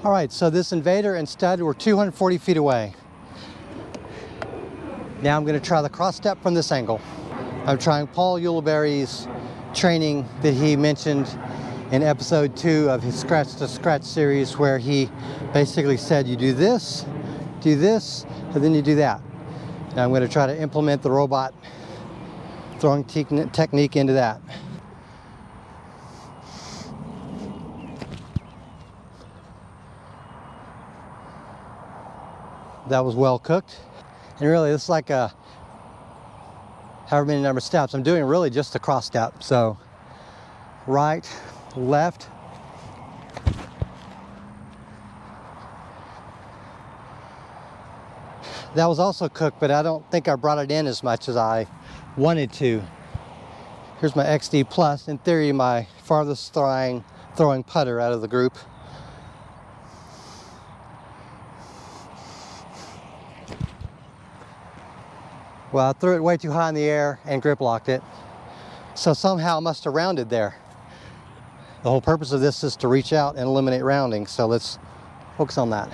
All right, so this invader and stud were 240 feet away. Now I'm going to try the cross step from this angle. I'm trying Paul Ulibarri's training that he mentioned in episode 2 of his Scratch to Scratch series, where he basically said you do this, and then you do that. Now I'm going to try to implement the robot throwing technique into that. That was well cooked. And really, it's like a however many number of steps. I'm doing really just a cross step. So right, left. That was also cooked, but I don't think I brought it in as much as I wanted to. Here's my XD Plus. In theory, my farthest throwing putter out of the group. Well, I threw it way too high in the air and grip locked it. So somehow I must have rounded there. The whole purpose of this is to reach out and eliminate rounding. So let's focus on that.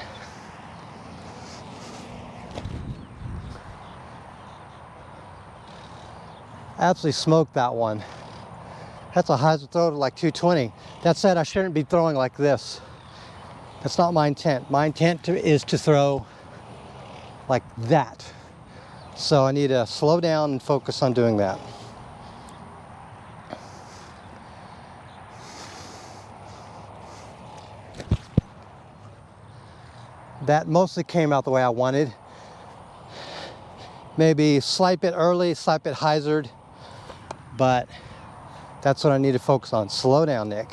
Absolutely smoked that one. That's a hyzer throw to like 220. That said, I shouldn't be throwing like this. That's not my intent. My intent is to throw like that. So I need to slow down and focus on doing that. That mostly came out the way I wanted. Maybe slight bit early, slight bit hyzered, but that's what I need to focus on. Slow down, Nick.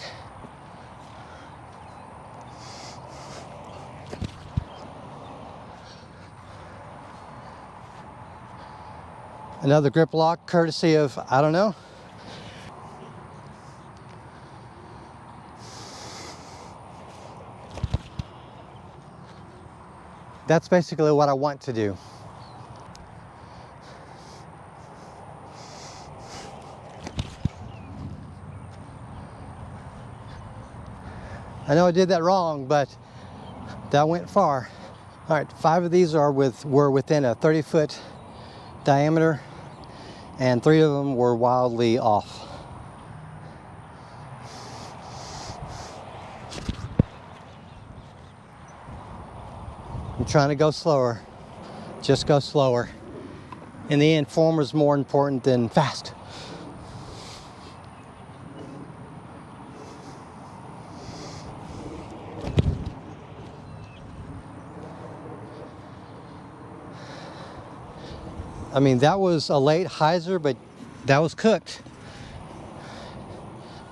Another grip lock, courtesy of, I don't know. That's basically what I want to do. I know I did that wrong, but that went far. All right, 5 of these were within a 30-foot diameter, and 3 of them were wildly off. I'm trying to go slower. Just go slower. In the end, form is more important than fast. I mean, that was a late hyzer, but that was cooked.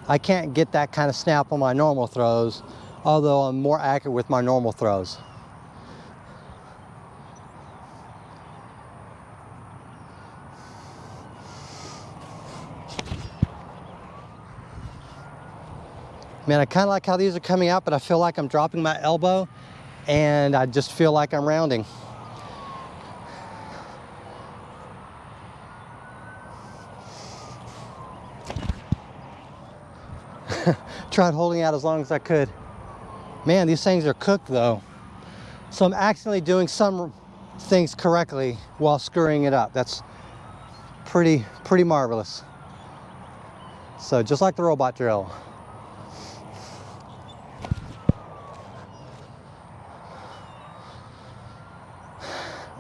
I can't get that kind of snap on my normal throws, although I'm more accurate with my normal throws. Man, I kind of like how these are coming out, but I feel like I'm dropping my elbow, and I just feel like I'm rounding. Tried holding out as long as I could. Man, these things are cooked though. So I'm accidentally doing some things correctly while screwing it up. That's pretty marvelous. So just like the robot drill.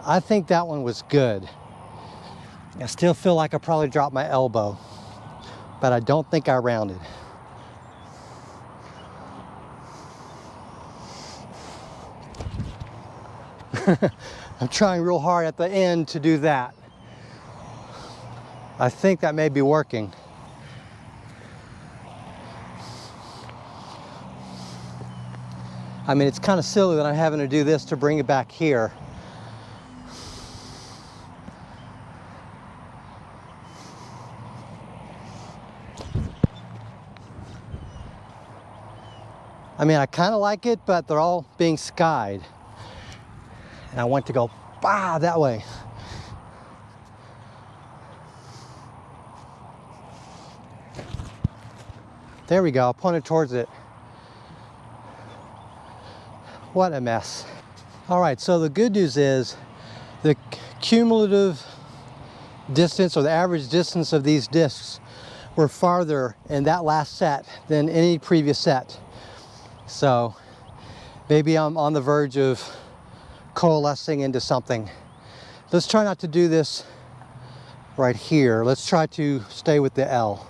I think that one was good. I still feel like I probably dropped my elbow, but I don't think I rounded. I'm trying real hard at the end to do that. I think that may be working. I mean, it's kind of silly that I'm having to do this to bring it back here. I mean, I kind of like it, but they're all being skied. And I want to go, bah, that way. There we go, I pointed towards it. What a mess. All right, so the good news is the cumulative distance, or the average distance of these discs, were farther in that last set than any previous set. So maybe I'm on the verge of coalescing into something. Let's try not to do this right here. Let's try to stay with the L.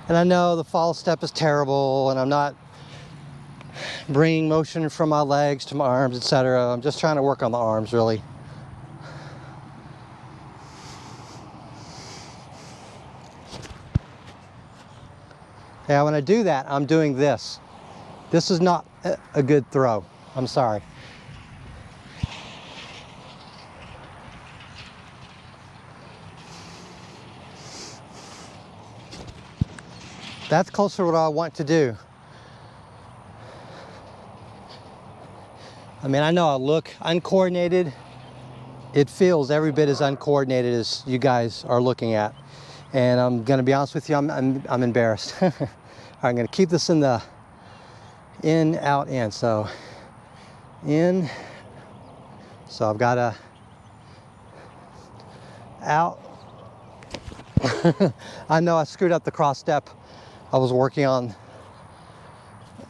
And I know the fall step is terrible, and I'm not bringing motion from my legs to my arms, etc. I'm just trying to work on the arms, really. Yeah, when I do that, I'm doing this. This is not a good throw. I'm sorry. That's closer to what I want to do. I mean, I know I look uncoordinated. It feels every bit as uncoordinated as you guys are looking at. And I'm gonna be honest with you, I'm embarrassed. All right, I'm gonna keep this in the in, out, in. So in, so I've got a out. I know I screwed up the cross step. I was working on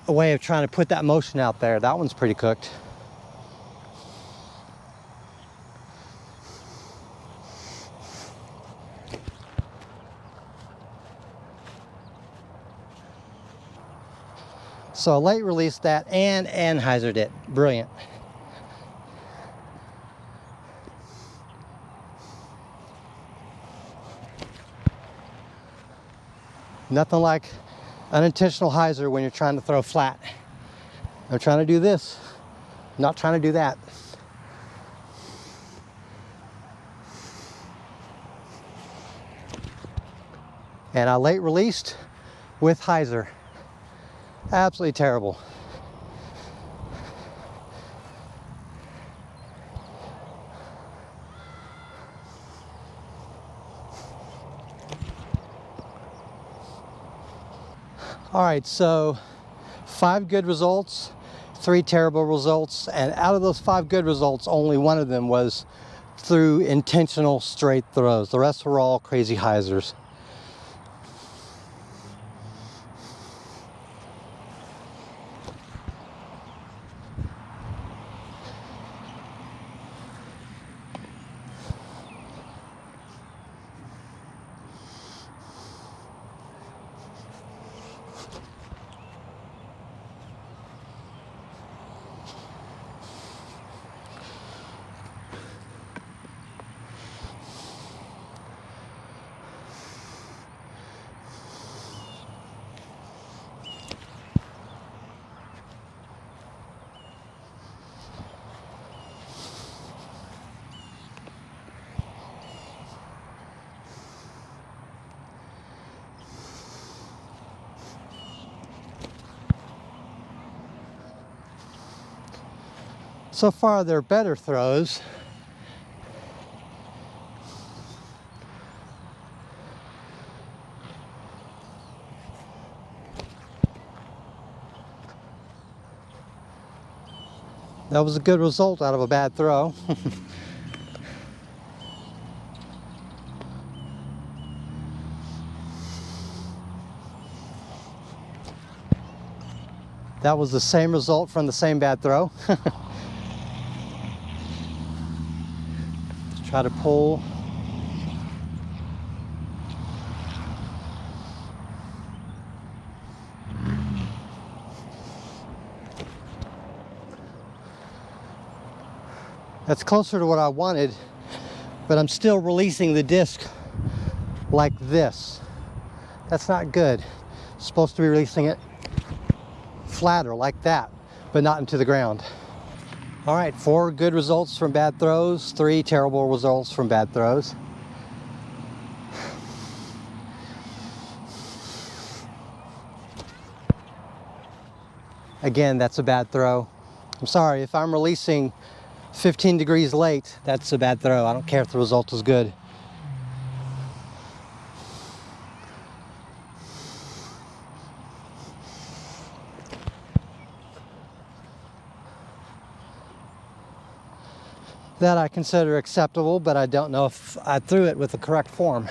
a way of trying to put that motion out there. That one's pretty cooked. So I late released that and Anheusered it. Brilliant. Nothing like unintentional hyzer when you're trying to throw flat. I'm trying to do this, not trying to do that. And I late released with hyzer. Absolutely terrible. All right, so 5 good results, 3 terrible results, and out of those 5 good results, only one of them was through intentional straight throws. The rest were all crazy hyzers. So far, they're better throws. That was a good result out of a bad throw. That was the same result from the same bad throw. Try to pull. That's closer to what I wanted, but I'm still releasing the disc like this. That's not good. It's supposed to be releasing it flatter like that, but not into the ground. All right, 4 good results from bad throws, 3 terrible results from bad throws. Again, that's a bad throw. I'm sorry, if I'm releasing 15 degrees late, that's a bad throw. I don't care if the result is good. that I consider acceptable, but I don't know if I threw it with the correct form.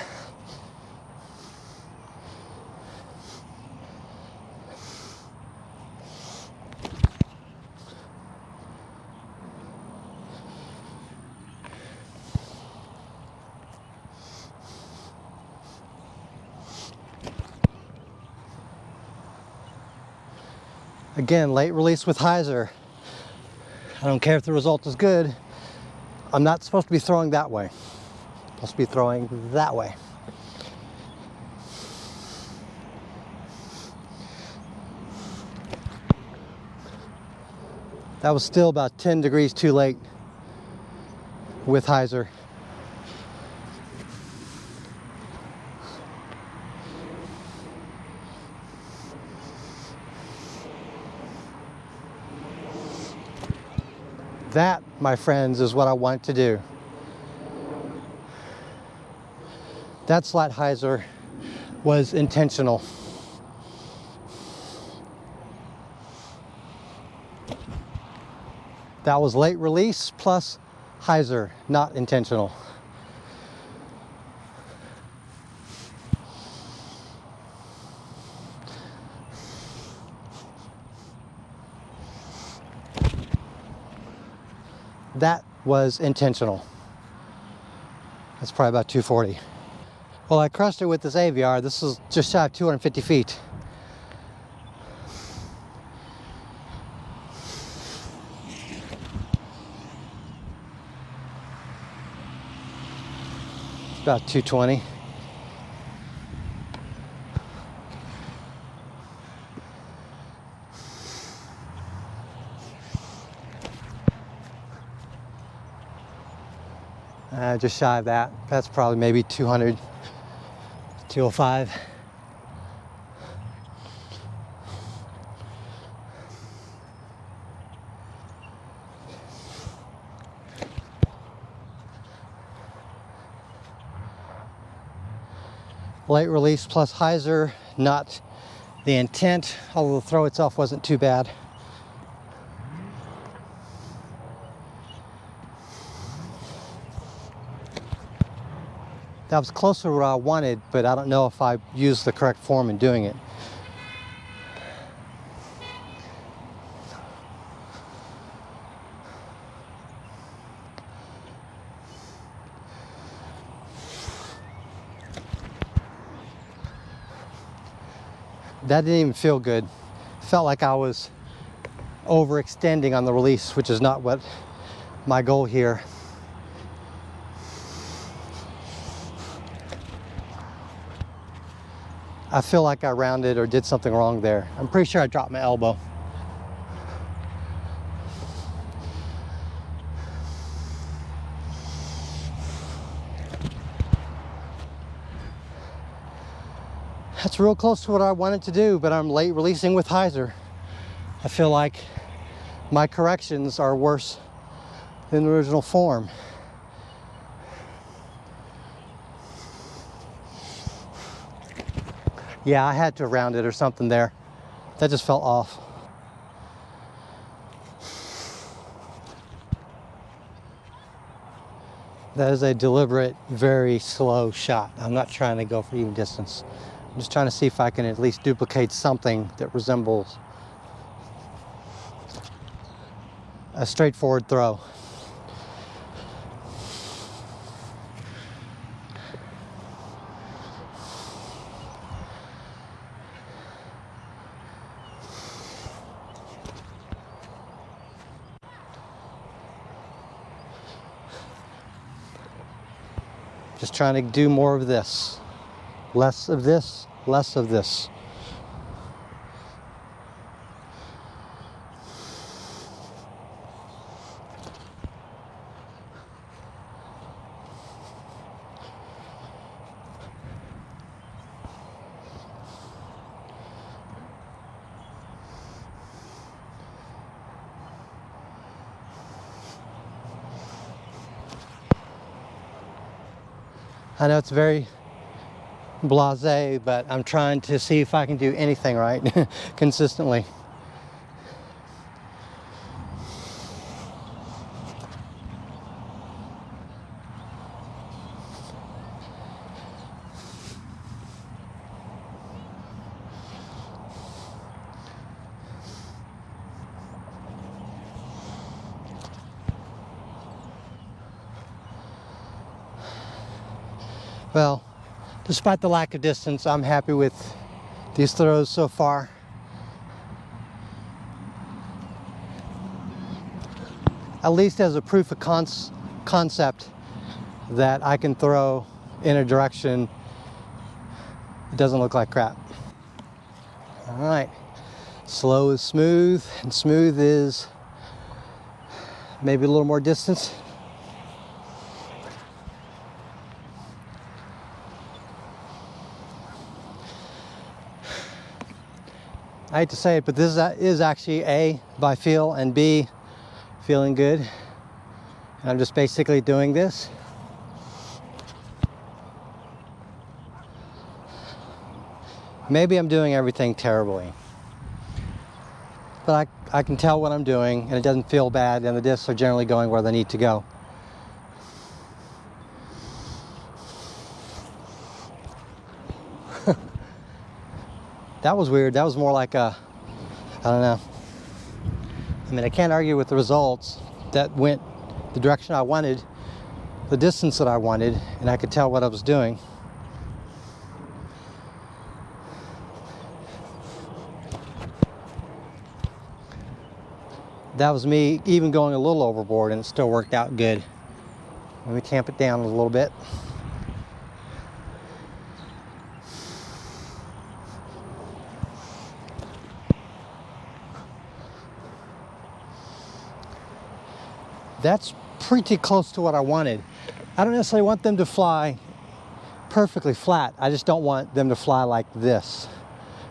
Again, late release with hyzer. I don't care if the result is good. I'm not supposed to be throwing that way. I'm supposed to be throwing that way. That was still about 10 degrees too late with hyzer. That, my friends, is what I want to do. That slight hyzer was intentional. That was late release plus hyzer, not intentional. That was intentional. That's probably about 240. Well, I crushed it with this AVR. This is just shy of 250 feet. It's about 220. Just shy of that. That's probably maybe 200, 205. Late release plus hyzer, not the intent, although the throw itself wasn't too bad. That was closer to what I wanted, but I don't know if I used the correct form in doing it. That didn't even feel good. Felt like I was overextending on the release, which is not what my goal here. I feel like I rounded or did something wrong there. I'm pretty sure I dropped my elbow. That's real close to what I wanted to do, but I'm late releasing with hyzer. I feel like my corrections are worse than the original form. Yeah, I had to round it or something there. That just fell off. That is a deliberate, very slow shot. I'm not trying to go for even distance. I'm just trying to see if I can at least duplicate something that resembles a straightforward throw. Just trying to do more of this. Less of this, less of this. I know it's very blasé, but I'm trying to see if I can do anything right consistently. Well, despite the lack of distance, I'm happy with these throws so far. At least as a proof of concept that I can throw in a direction it doesn't look like crap. All right, slow is smooth, and smooth is maybe a little more distance. I hate to say it, but this is actually A, by feel, and B, feeling good. And I'm just basically doing this. Maybe I'm doing everything terribly, but I can tell what I'm doing, and it doesn't feel bad, and the discs are generally going where they need to go. That was weird. That was more like a, I don't know. I mean, I can't argue with the results. That went the direction I wanted, the distance that I wanted, and I could tell what I was doing. That was me even going a little overboard, and it still worked out good. Let me tamp it down a little bit. That's pretty close to what I wanted. I don't necessarily want them to fly perfectly flat. I just don't want them to fly like this.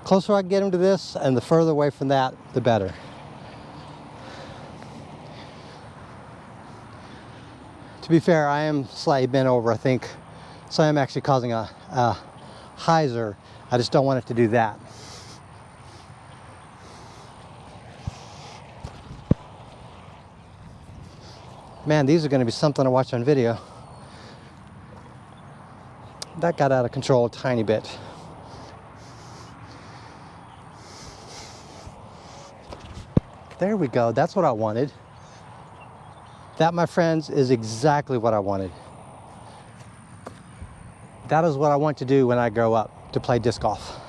Closer I can get them to this, and the further away from that, the better. To be fair, I am slightly bent over, I think, so I am actually causing a hyzer. I just don't want it to do that. Man, these are going to be something to watch on video. That got out of control a tiny bit. There we go. That's what I wanted. That, my friends, is exactly what I wanted. That is what I want to do when I grow up, to play disc golf.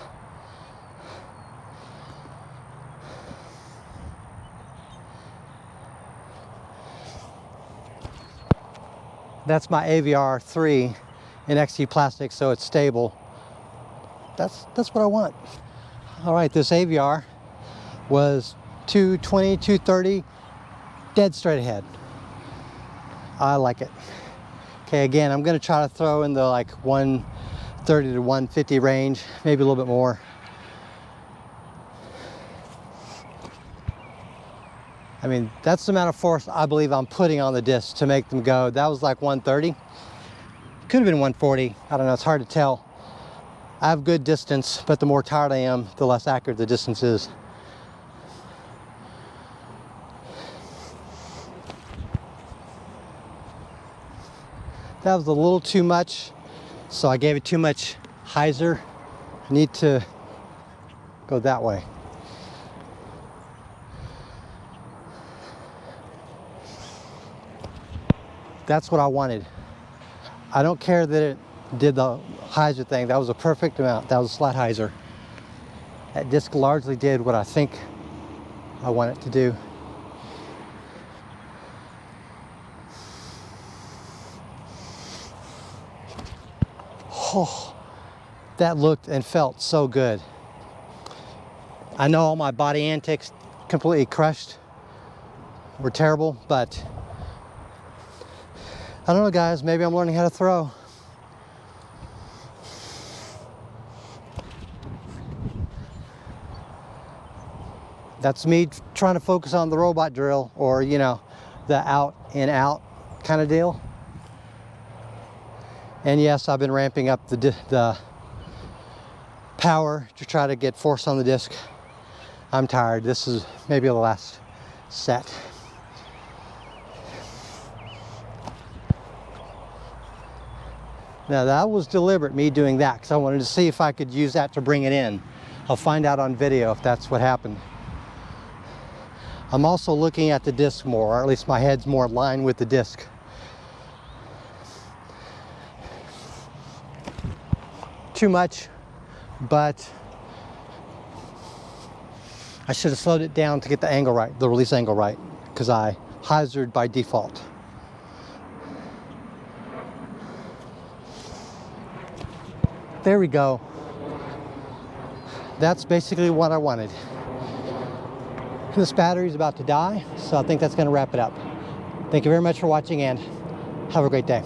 That's my AVR 3 in XT plastic, so it's stable. That's what I want. All right, this AVR was 220, 230, dead straight ahead. I like it. Okay, again, I'm gonna try to throw in the like 130 to 150 range, maybe a little bit more. I mean, that's the amount of force I believe I'm putting on the disc to make them go. That was like 130. Could have been 140. I don't know, it's hard to tell. I have good distance, but the more tired I am, the less accurate the distance is. That was a little too much, so I gave it too much hyzer. I need to go that way. That's what I wanted. I don't care that it did the hyzer thing. That was a perfect amount. That was a slat hyzer. That disc largely did what I think I want it to do. Oh, that looked and felt so good. I know all my body antics completely crushed were terrible, but I don't know, guys, maybe I'm learning how to throw. That's me trying to focus on the robot drill, or, you know, the out and out kind of deal. And yes, I've been ramping up the power to try to get force on the disc. I'm tired. This is maybe the last set. Now that was deliberate, me doing that, because I wanted to see if I could use that to bring it in. I'll find out on video if that's what happened. I'm also looking at the disc more, or at least my head's more in line with the disc. too much, but I should have slowed it down to get the angle right, the release angle right, because I hazard by default. There we go. That's basically what I wanted. This battery is about to die, so I think that's going to wrap it up. Thank you very much for watching, and have a great day.